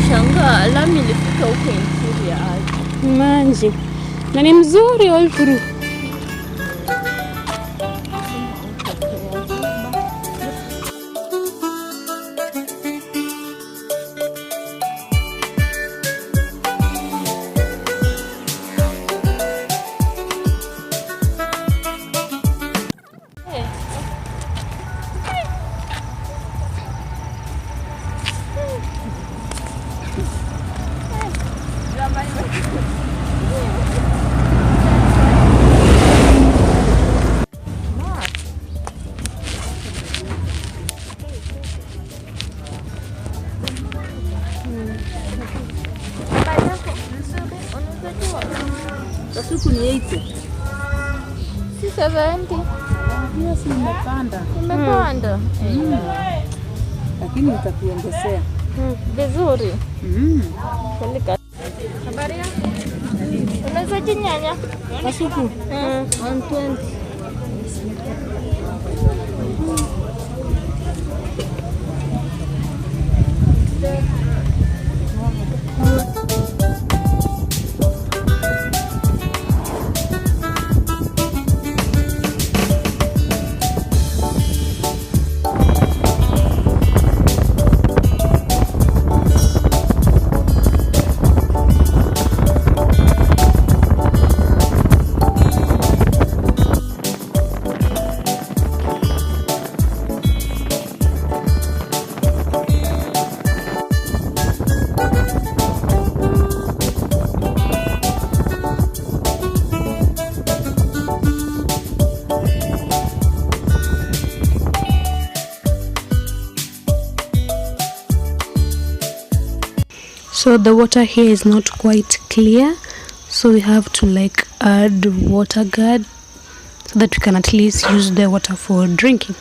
nashangaa lami ilifika huko interior aje. Imagine. Na ni mzuri all through. Siku ni 80. Si 70. Hiyo si imepanda. Imepanda. Lakini itakuongezea. Vizuri. Habari yako? Unaweza nyanya? Kasuku. 120. So the water here is not quite clear, so we have to like add water guard so that we can at least use the water for drinking.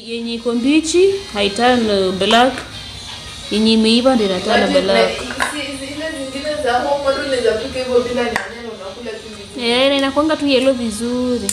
Yenye iko mbichi haitana black, yenye imeiva ndio inatana black. Zile zingine za homo ndio unaweza pika hivyo bila nyanya unakula tu. Inakuanga tu yellow vizuri.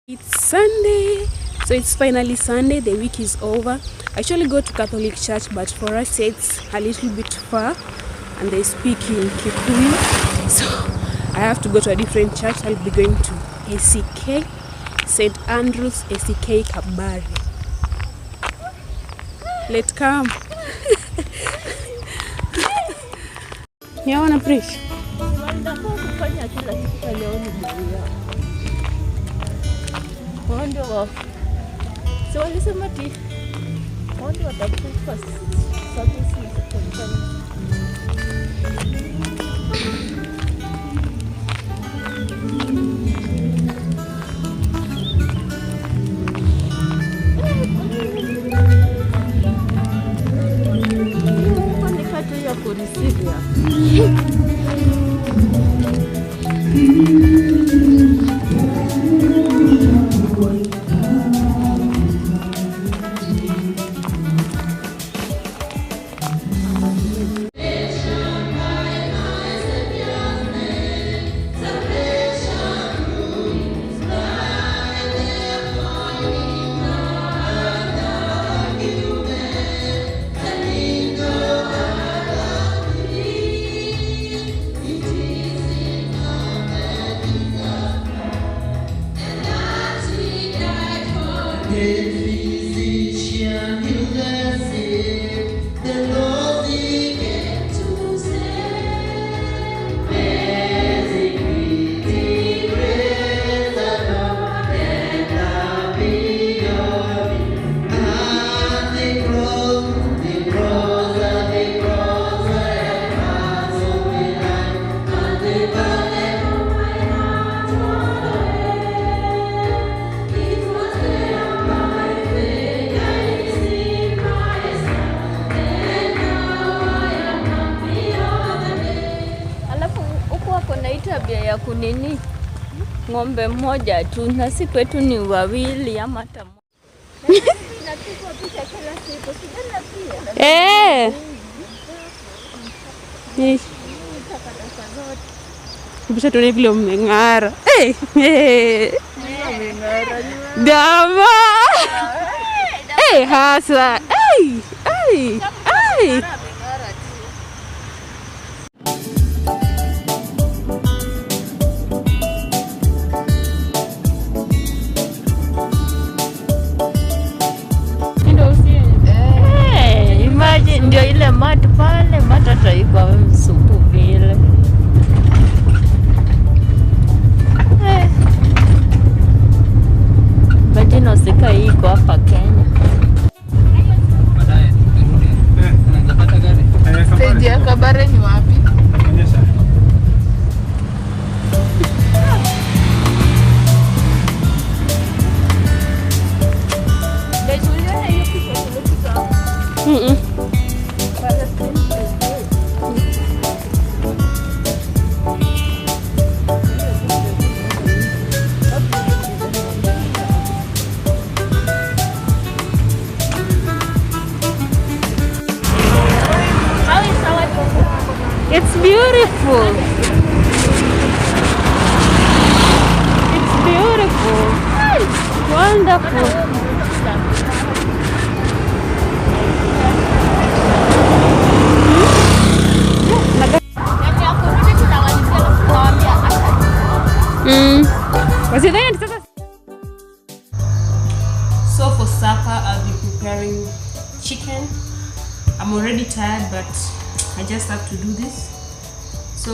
It's Sunday, so it's finally Sunday. The week is over. I actually go to Catholic church, but for us it's a little bit far. And they speak in Kikuyu, so I have to go to a different church. I'll be going to ACK, St. Andrew's ACK Kabari. Let's come. You wanna preach? So walisema ti wanda watakufa service ng'ombe mmoja tu na si kwetu ni wawili ama hata mmoja. Napigwa picha kila siku. Sijana pia. Ni Bisa tuone vile umeng'ara. Dama. Hasa. Imagine ndio ile matu pale matata iko msupu vile. Imagine usika iko hapa Kenya. Stage ya Kabare ni wapi? It's beautiful. It's beautiful. It's wonderful. So for supper, I'll be preparing chicken. I'm already tired, but I just have to do this. So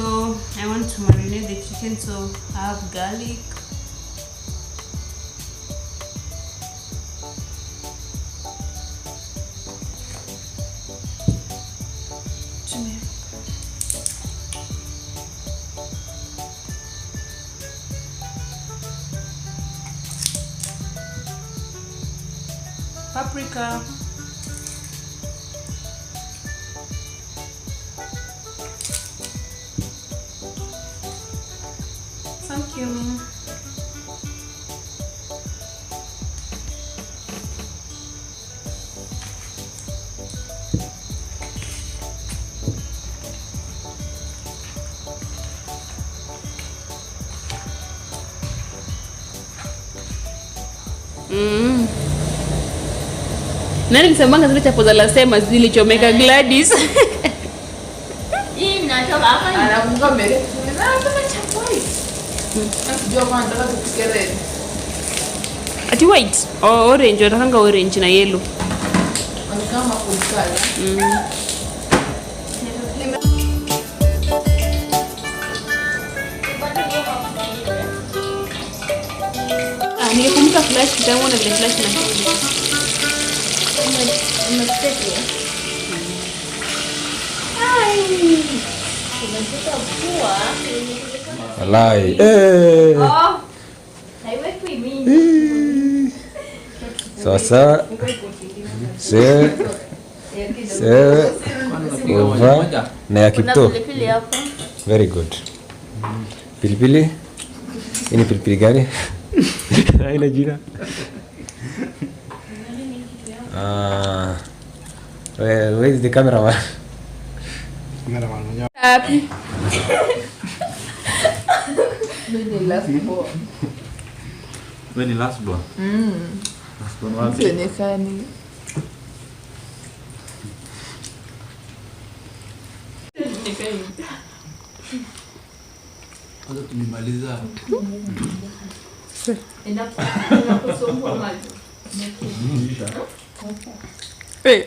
I want to marinate the chicken, so I have garlic, turmeric, paprika, cumin, nani nisemanga zile chapo za lasema zilichomeka Gladys. Hii inatoka hapa. Anafunga mbele. Nataka chapoi. Najua kwanza nataka tupike red. Ati white or orange, unataka orange na yellow. Kama food color. Nilikumbuka flash kitambo na vile flash na hivi. Umestekia. Unataka kuwa. Walai. Haiweki mingi. Sasa. Ova na ya kipto. Pilipili hapo. Very good. Pilipili. Ini pilipili gani? Haina jina. Where is the cameraman? Happy. Mimi last born. When the last born? Last born wapi? Sionekani. Hata tulimaliza. Inakusumbua maji. Hey.